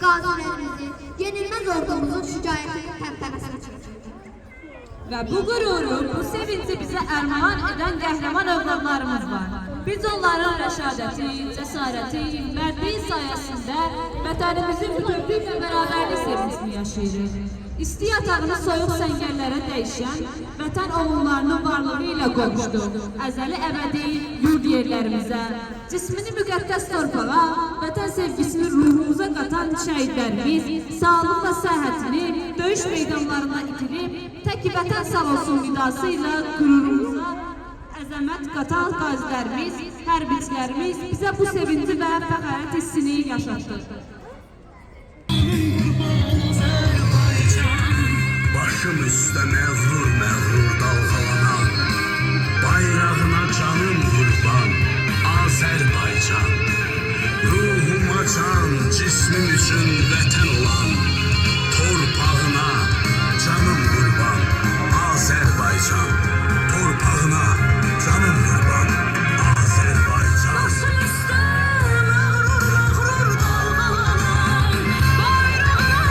qazilərimizi, yenilməz ordumuzun şücaətini təntənəsinə çəkirdi. Və bu qüruru, bu sevinci bizə ərmağan edən qəhrəman övladlarımız var. Biz onların rəşadəti, cəsarəti, mərdliyi sayəsində vətənimizin bütövlük və bərabərlik sevincini yaşayırıq. İsti yatağını soyuq səngərlərə dəyişən, vətən oğullarının varlığı ilə qovuşdu. Əzəli əbədi yurd yerlərimizə, cismini müqəddəs torpağa, vətən sevgisini ruhumuza qatan şəhidlərimiz, sağlıq və səhhətini döyüş meydanlarında itirib, tək vətən sağ olsun nidası ilə qürurumuza əzəmət qatan qazilərimiz, hərbiçilərimiz bizə bu sevinci və fəxarət hissini yaşatdı. Başım üstə məğrur dalğalanan, bayrağına canım qurban, Azərbaycan. Ruhuma can, cismim üçün vətən olan, torpağına canım qurban, Azərbaycan. Torpağına canım qurban, Azərbaycan. Başım üstə məğrur dalğalanan, bayrağına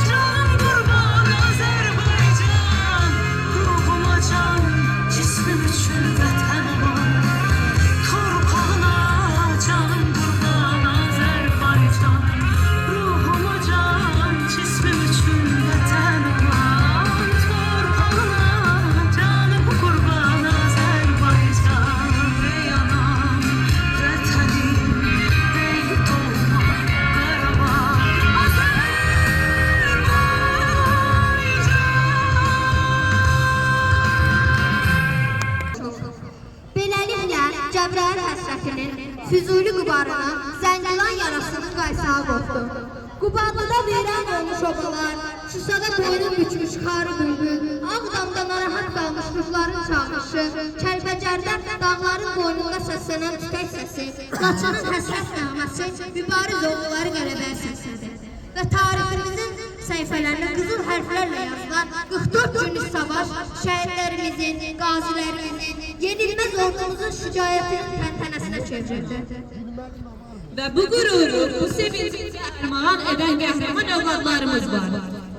canım qurban, Azərbaycan. Ruhuma can, cismim üçün vətən olan, torpağına canım qurban, Azərbaycan. Ruhuma can, cismim üçün vətən olan, torpağına canım qurban, Azərbaycan. Ey anam, vətənim, ey doğma Qarabağ, Beləliklə, Cəbrayıl həsrətinin, Füzuli Qubarına, Zəngilan yarasının qaysağı qopdu. Qubarlıda veyran olmuş obalar, Şuşada boynun bükmüş xarı bülbül, Ağdamda narahat qalmış ruhların çağırışı, Kəlbəcərdə dağların boynunda səslənən tütək səsi, Laçının həsrət nəğməsi, mübariz oğulları qələbəyə səslədi. Və tariximizin səhifələrində qızıl hərflərlə yazılan 44 günlük savaş şəhidlərimizin, qazilərimizin, yenilməz ordumuzun şücaətinin təntənəsinə çevrildi. Və bu qüruru, bu sevinci ərmağan edən qəhrəman övladlarımız var.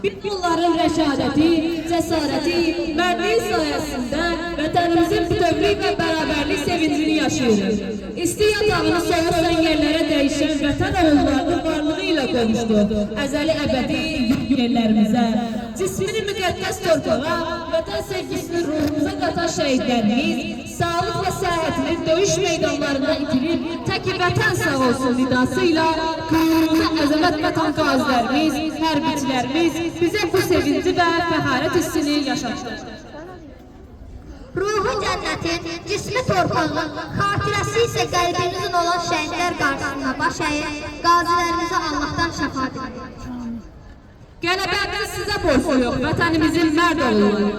Biz bunların rəşadəti, cəsarəti, mərdliyi sayəsində vətənimizin bütövlük və bərabərlik sevincini yaşayırıq. İsti yatağını soyuq səngərlərə dəyişən vətən oğullarının varlığı ilə qovuşdu. Əzəli əbədi yerlərimizə, cismini müqəddəs torpağa, vətən sevgisini ruhumuza qatan şəhidlərimiz, sağlıq və səhhətini döyüş meydanlarında itirib, tək vətən sağ olsun nidası ilə qürurumuza əzəmət qatan qazilərimiz, hərbiçilərimiz bizə bu sevinci və fəxarət hissini yaşatdı. Ruhu cənnətin, cismi torpağın, xatirəsi isə qəlbimizin olan şəhidlər qarşısında baş əyir, qazilərimizə Allahdan şəfaət edir. Qələbəmiz sizə borcluyuq, vətənimizin mərd oğulları.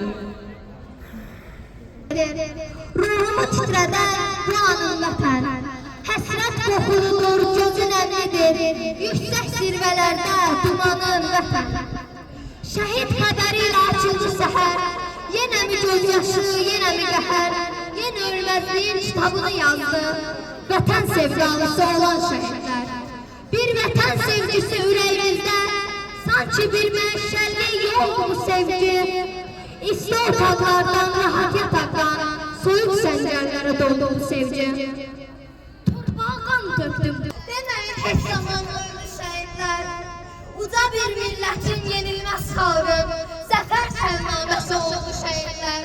Ruhumu titrədən bu anın vətən, həsrət qoxuludur, gözün əmnidir, yüksək zirvələrdə dumanın vətən. Şəhid qədəri ilə açıldı səhər, yenə mi gözyaşı, yenə mi qəhər, yenə ölməzliyin kitabını yazdı, vətən sevdalısı olan şəhidlər. Bir vətən sevgisi ürəyimizdə, sanki bir məşəllik yoldur bu sevgi. İsti otaqlardan, rahat yataqdan, soyuq səngərlərə doldu bu sevgi. Torpağa qan tökdüm, deməyin heç zaman öldü şəhidlər. Uca bir millətin yenilməz xalqı, zəfər səlnaməsi oldu şəhidlər.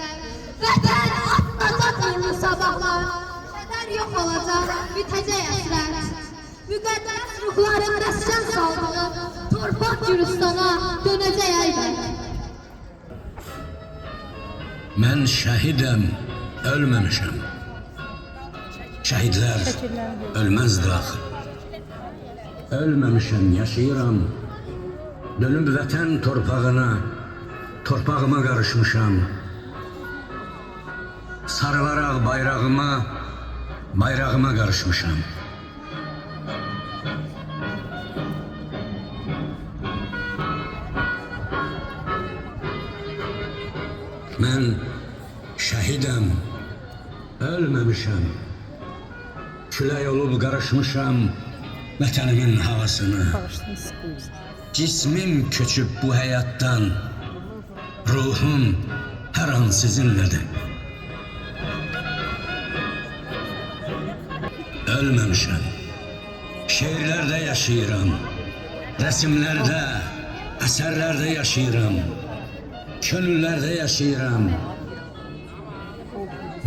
Vətən atlayacaq uğurlu sabahlar, kədər yox olacaq, bitəcək əsrət. Müqəddəs ruhların məskən saldığı, torpaq Gürüstana dönəcək əlbət. Mən şəhidəm, ölməmişəm. Şəhidlər ölməzdir axı. Ölməmişəm, yaşayıram. Dönüb vətən torpağına, torpağıma qarışmışam. Sarılaraq bayrağıma qarışmışam. Mən şəhidəm, ölməmişəm. Külək olub qarışmışam, vətənimin havasını. Cismim köçüb bu həyatdan, ruhum hər an sizinlədir. Ölməmişəm, şeirlərdə yaşayıram, rəsimlərdə, əsərlərdə yaşayıram, könüllərdə yaşayıram.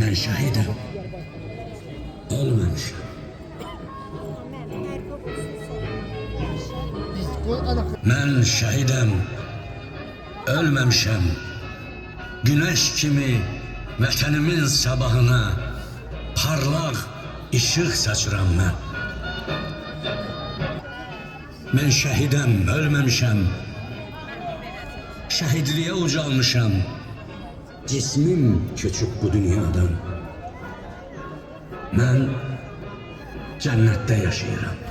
Mən şəhidəm, ölməmişəm. Mən şəhidəm, ölməmişəm. Günəş kimi vətənimin sabahına parlaq işıq saçıram mən. Mən şəhidəm, ölməmişəm. Şəhidliyə ucalmışam. Cismim köçüb bu dünyadan. Mən cənnətdə yaşayıram.